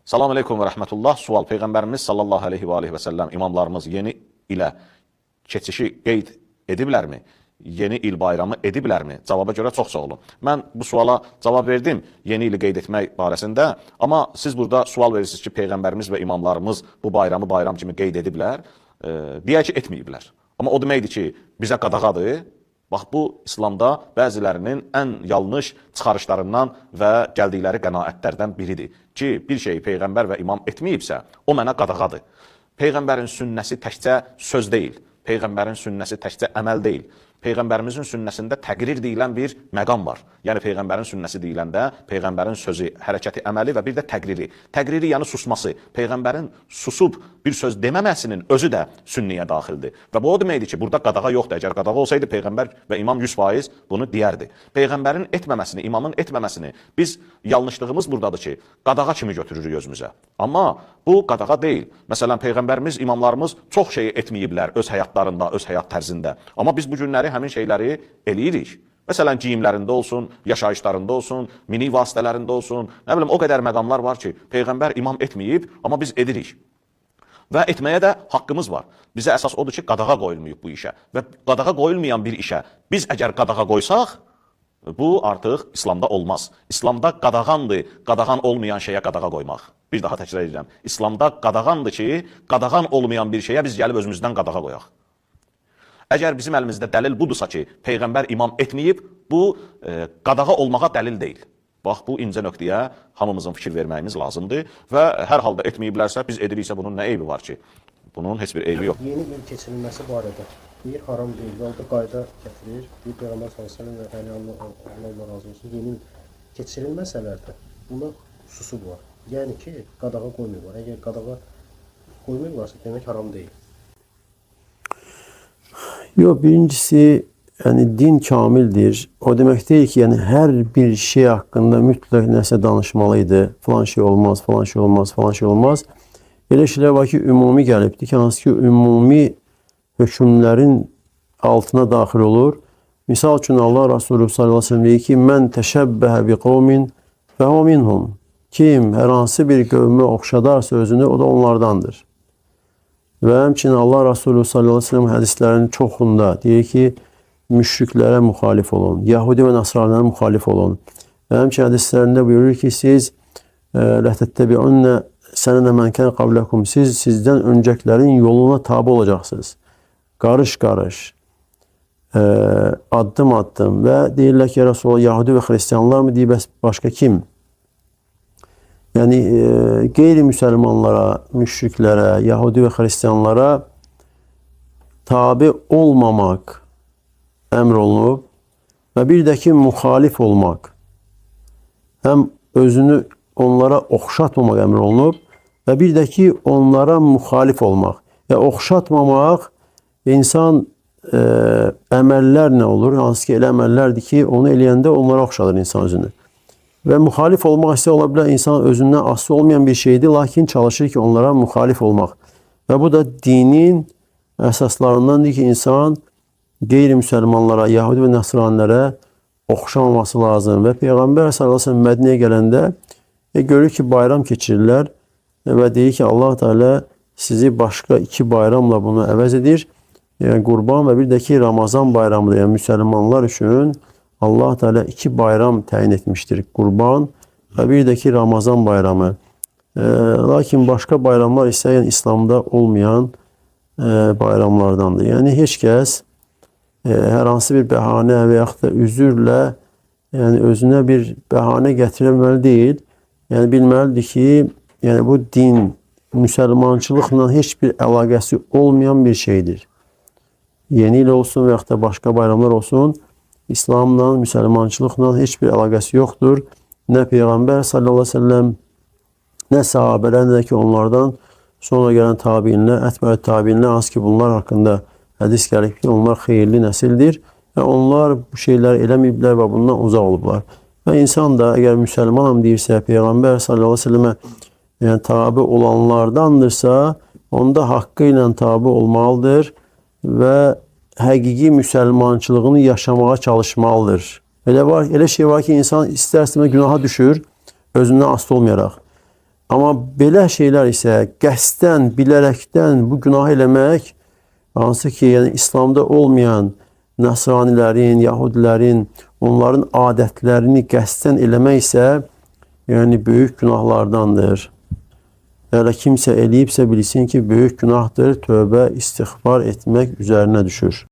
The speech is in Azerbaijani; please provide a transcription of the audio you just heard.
Salam aleykum və rəhmətullah. Sual. Peyğəmbərimiz sallallahu aleyhi və aleyhi və səlləm imamlarımız yeni ilə keçişi qeyd ediblərmi? Yeni il bayramı ediblərmi? Cavaba görə çox sağ olun. Mən bu suala cavab verdim yeni ili qeyd etmək barəsində. Amma siz burada sual verirsiniz ki, Peyğəmbərimiz və imamlarımız bu bayramı bayram kimi qeyd ediblər. Deyək ki, etməyiblər. Amma o deməkdir ki, bizə qadağadır. Bax, bu İslamda bəzilərinin ən yanlış çıxarışlarından və gəldikləri qənaətlərdən biridir. Ki, bir şeyi Peyğəmbər və imam etməyibsə, o mənə qadağadır. Peyğəmbərin sünnəsi təkcə söz deyil. Peyğəmbərin sünnəsi təkcə əməl deyil. Peyğəmbərimizin sünnəsində təqrir deyilən bir məqam var. Yəni, Peyğəmbərin sünnəsi deyiləndə Peyğəmbərin sözü, hərəkəti, əməli və bir də təqriri. Təqriri, yəni susması. Peyğəmbərin susub bir söz deməməsinin özü də sünniyə daxildir. Və bu o deməkdir ki, burada qadağa yoxdur. Əgər qadağa olsaydı, Peyğəmbər və imam 100% bunu deyərdi. Peyğəmbərin etməməsini, imamın etməməsini biz yanlışlığımız buradadır ki, qadağa kimi götürürük özümüzə. Amma bu qadağa deyil. Məsələn, Peyğəmbərimiz, imamlarımız çox şeyi etməyiblər öz həyatlarında, öz həyat tərzində. Amma biz bu günləri həmin şeyləri eləyirik. Məsələn, geyimlərində olsun, yaşayışlarında olsun, mini vasitələrində olsun, nə bilim, o qədər məqamlar var ki, Peyğəmbər imam etməyib, amma biz edirik. Və etməyə də haqqımız var. Bizə əsas odur ki, qadağa qoyulmayıb bu işə. Və qadağa qoyulmayan bir işə biz əgər qadağa qoysaq, bu artıq İslamda olmaz. İslamda qadağandır, qadağan olmayan şeyə qadağa qoymaq. Bir daha təkrar edirəm. İslamda qadağandır ki, qadağan olmayan bir şeyə biz gəlib özümüzdən qadağa qoyaq. Əgər bizim əlimizdə dəlil budursa ki, Peyğəmbər imam etməyib, bu qadağa olmağa dəlil deyil. Bax, bu incə nöqtəyə hamımızın fikir verməyimiz lazımdır və hər halda etməyiblərsə, biz ediriksə bunun nə eybi var ki? Bunun heç bir eybi yox. Yeni il keçirilməsi barədə bir haram deyil, və orada qayda gətirir. Bir Peyğəmbər s.ə.v və Allah razı olsun, yeni il keçirilməsələr də buna xüsusu var. Yəni ki, qadağa qoymuyorlar. Əgər qadağa qoymuyorlarsa, demək haram deyil. Yok, birincisi yani din kamildir. O demek değil ki yani her bir şey hakkında mütləq nəsə danışmalıydı. Falan şey olmaz, falan şey olmaz, falan şey olmaz. Elə şeylər var ki, ümumi gəlibdir ki, hansı ki, ümumi hökmlərin altına daxil olur. Misal üçün Allah Resulü sallallahu aleyhi ve sellem deyir ki, mən təşəbbəhə bi qovmin və o minhum. Kim hər hansı bir qövmə oxşadarsa özünü, o da onlardandır. Və həmçinin Allah Resulü sallallahu aleyhi ve sellem hədislərinin çoxunda deyir ki, müşriklərə müxalif olun, Yahudi və Nasranilərə müxalif olun. Və həmçinin hədislərində buyurur ki, siz lətəttəbi'unnə sənənə mənkən qabləkum, siz sizdən öncəkilərin yoluna tabi olacaqsınız. Qarış-qarış, addım-addım və deyirlər ki, Resulullah, Yahudi və Xristiyanlar mı deyib, başqa kim? Yəni, qeyri-müsəlmanlara, müşriklərə, Yahudi və Xristiyanlara tabi olmamaq əmr olunub və bir də ki, müxalif olmaq, həm özünü onlara oxşatmamaq əmr olunub və bir də ki, onlara müxalif olmaq. Oxşatmamaq, insan əməllər nə olur? Hansı ki, elə əməllərdir ki, onu eləyəndə onlara oxşadır insan özünü. Və müxalif olmaq isə ola bilər, insan özündən asılı olmayan bir şeydir, lakin çalışır ki, onlara müxalif olmaq. Və bu da dinin əsaslarındandır ki, insan qeyri-müsəlmanlara, Yahudi və Nasranilərə oxşamaması lazım. Və Peyğəmbər s.ə.v Mədinəyə gələndə görür ki, bayram keçirirlər və deyir ki, Allah Teala sizi başqa iki bayramla bunu əvəz edir. Yəni, Qurban və bir də ki, Ramazan bayramıdır. Yəni, müsəlmanlar üçün Allah Teala iki bayram təyin etmişdir. Qurban və bir də ki, Ramazan bayramı. Lakin başqa bayramlar isə yəni, İslamda olmayan bayramlardandır. Yəni, heç kəs hər hansı bir bəhanə və yaxud da üzürlə yəni, özünə bir bəhanə gətirməli deyil. Yəni, bilməlidir ki, yəni, bu din, müsəlmançılıqla heç bir əlaqəsi olmayan bir şeydir. Yeni il olsun və yaxud da başqa bayramlar olsun, İslamla, müsəlmançılıqla heç bir əlaqəsi yoxdur. Nə Peyğəmbər sallallahu aleyhi ve sellem, nə sahabələr, nə ki onlardan sonra gələn tabiinlər, ətbə-i tabiinlər, hansı ki bunlar haqqında hədis gəlib ki, onlar xeyirli nəsildir və onlar bu şeylər eləməyiblər və bundan uzaq olublar. Və insan da əgər müsəlmanam deyirsə, Peyğəmbər sallallahu aleyhi ve sellemə yəni, tabi olanlardandırsa, onda haqqı ilə tabi olmalıdır və həqiqi müsəlmançılığını yaşamağa çalışmalıdır. Elə şey var ki, insan istər-istəmə günaha düşür, özündən asılı olmayaraq. Amma belə şeylər isə qəsdən, bilərəkdən bu günah eləmək, hansı ki, yəni İslamda olmayan Nəsranilərin, Yahudilərin, onların adətlərini qəsdən eləmək isə, yəni böyük günahlardandır. Hələ kimsə eləyibsə bilsin ki, böyük günahdır, tövbə, istiğfar etmək üzərinə düşür.